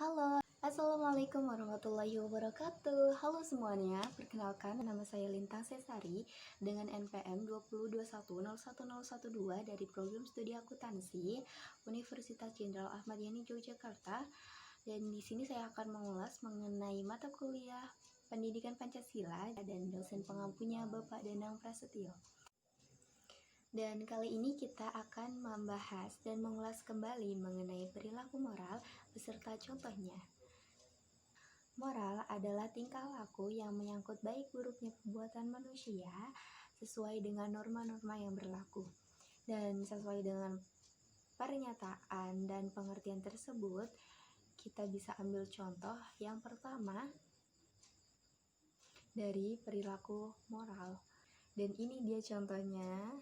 Halo, Assalamualaikum warahmatullahi wabarakatuh. Halo semuanya, perkenalkan nama saya Lintang Sesari dengan NPM 2021011012 dari program studi akuntansi Universitas Jenderal Ahmad Yani Yogyakarta. Dan di sini saya akan mengulas mengenai mata kuliah Pendidikan Pancasila dan dosen pengampunya Bapak Danang Prasetyo. Dan kali ini kita akan membahas dan mengulas kembali mengenai perilaku moral beserta contohnya. Moral adalah tingkah laku yang menyangkut baik buruknya perbuatan manusia sesuai dengan norma-norma yang berlaku. Dan sesuai dengan pernyataan dan pengertian tersebut, kita bisa ambil contoh yang pertama dari perilaku moral. Dan ini dia contohnya.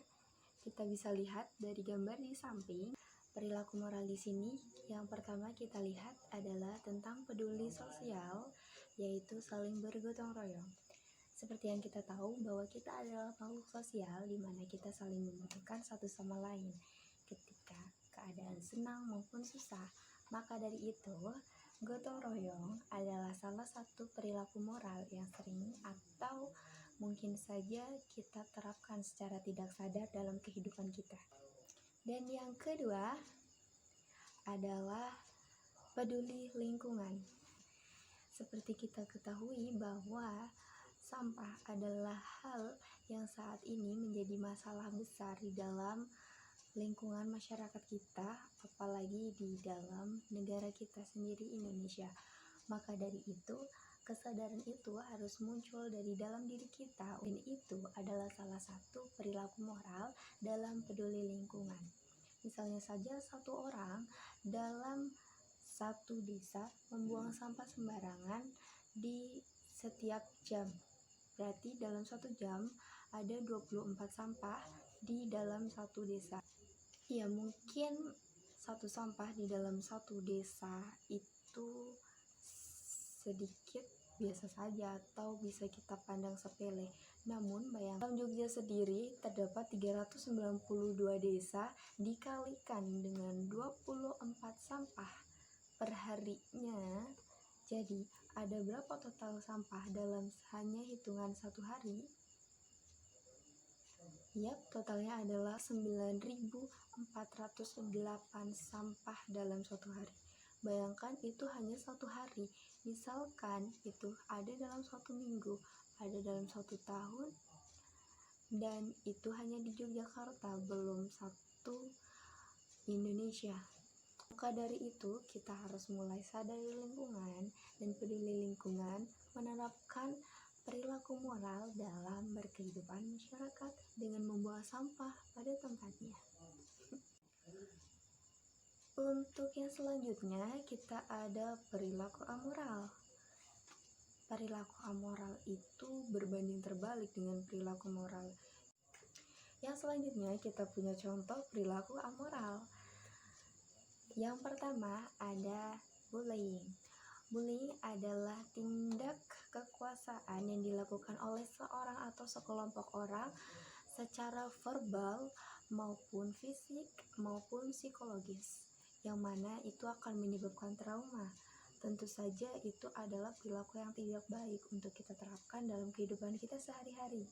Kita bisa lihat dari gambar di samping. Perilaku moral di sini yang pertama kita lihat adalah tentang peduli sosial, yaitu saling bergotong royong. Seperti yang kita tahu bahwa kita adalah makhluk sosial di mana kita saling membutuhkan satu sama lain ketika keadaan senang maupun susah. Maka dari itu, gotong royong adalah salah satu perilaku moral yang sering atau mungkin saja kita terapkan secara tidak sadar dalam kehidupan kita. Dan yang kedua adalah peduli lingkungan. Seperti kita ketahui bahwa sampah adalah hal yang saat ini menjadi masalah besar di dalam lingkungan masyarakat kita, apalagi di dalam negara kita sendiri Indonesia. Maka dari itu, kesadaran itu harus muncul dari dalam diri kita, dan itu adalah salah satu perilaku moral dalam peduli lingkungan. Misalnya saja satu orang dalam satu desa membuang sampah sembarangan di setiap jam. Berarti dalam satu jam ada 24 sampah di dalam satu desa. Ya mungkin satu sampah di dalam satu desa itu sedikit biasa saja atau bisa kita pandang sepele. Namun bayangkan Jogja sendiri terdapat 392 desa, dikalikan dengan 24 sampah per harinya. Jadi ada berapa total sampah dalam hanya hitungan satu hari? Yap, totalnya adalah 9.408 sampah dalam suatu hari. Bayangkan itu hanya satu hari. Misalkan itu ada dalam suatu minggu, ada dalam satu tahun, dan itu hanya di Yogyakarta, belum satu Indonesia. Maka dari itu kita harus mulai sadar lingkungan dan peduli lingkungan, menerapkan perilaku moral dalam berkehidupan masyarakat dengan membuang sampah pada tempatnya. Untuk yang selanjutnya kita ada perilaku amoral. Perilaku amoral itu berbanding terbalik dengan perilaku moral. Yang selanjutnya kita punya contoh perilaku amoral. Yang pertama ada bullying. Bullying adalah tindak kekuasaan yang dilakukan oleh seorang atau sekelompok orang secara verbal maupun fisik maupun psikologis, yang mana itu akan menyebabkan trauma. Tentu saja itu adalah perilaku yang tidak baik untuk kita terapkan dalam kehidupan kita sehari-hari.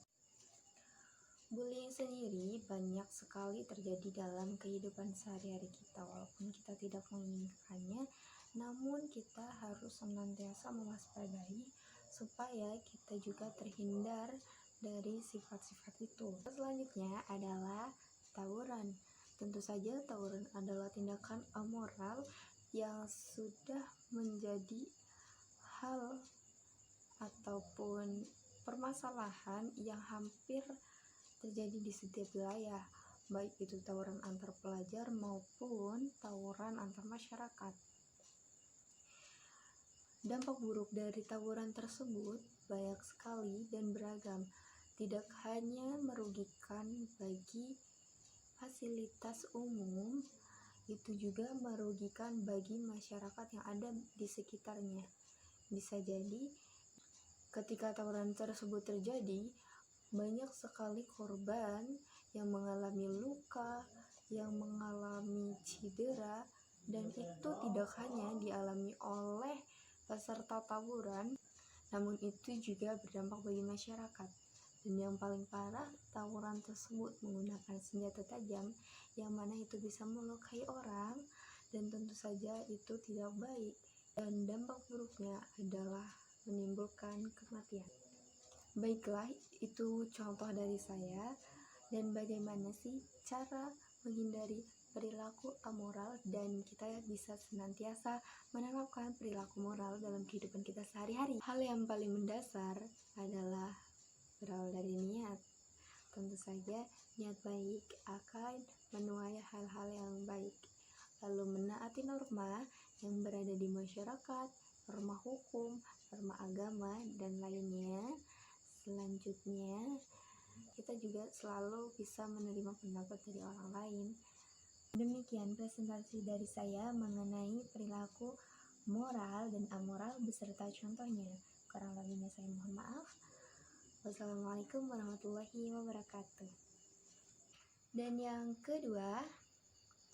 Bullying sendiri banyak sekali terjadi dalam kehidupan sehari-hari kita, walaupun kita tidak menginginkannya, namun kita harus senantiasa mewaspadai supaya kita juga terhindar dari sifat-sifat itu. Selanjutnya adalah tawuran. Tentu saja tawuran adalah tindakan amoral yang sudah menjadi hal ataupun permasalahan yang hampir terjadi di setiap wilayah, baik itu tawuran antar pelajar maupun tawuran antar masyarakat. Dampak buruk dari tawuran tersebut banyak sekali dan beragam, tidak hanya merugikan bagi fasilitas umum, itu juga merugikan bagi masyarakat yang ada di sekitarnya. Bisa jadi ketika tawuran tersebut terjadi, banyak sekali korban yang mengalami luka, yang mengalami cedera, Dan itu tidak hanya dialami oleh peserta tawuran, namun itu juga berdampak bagi masyarakat. Dan yang paling parah, tawuran tersebut menggunakan senjata tajam yang mana itu bisa melukai orang, dan tentu saja itu tidak baik. Dan dampak buruknya adalah menimbulkan kematian. Baiklah, itu contoh dari saya. Dan bagaimana sih cara menghindari perilaku amoral dan kita bisa senantiasa menerapkan perilaku moral dalam kehidupan kita sehari-hari? Hal yang paling mendasar adalah berawal dari niat. Tentu saja niat baik akan menuai hal-hal yang baik, lalu menaati norma yang berada di masyarakat, norma hukum, norma agama, dan lainnya. Selanjutnya, kita juga selalu bisa menerima pendapat dari orang lain. Demikian presentasi dari saya mengenai perilaku moral dan amoral beserta contohnya. Kurang lebihnya saya mohon maaf. Wassalamualaikum warahmatullahi wabarakatuh. Dan yang kedua,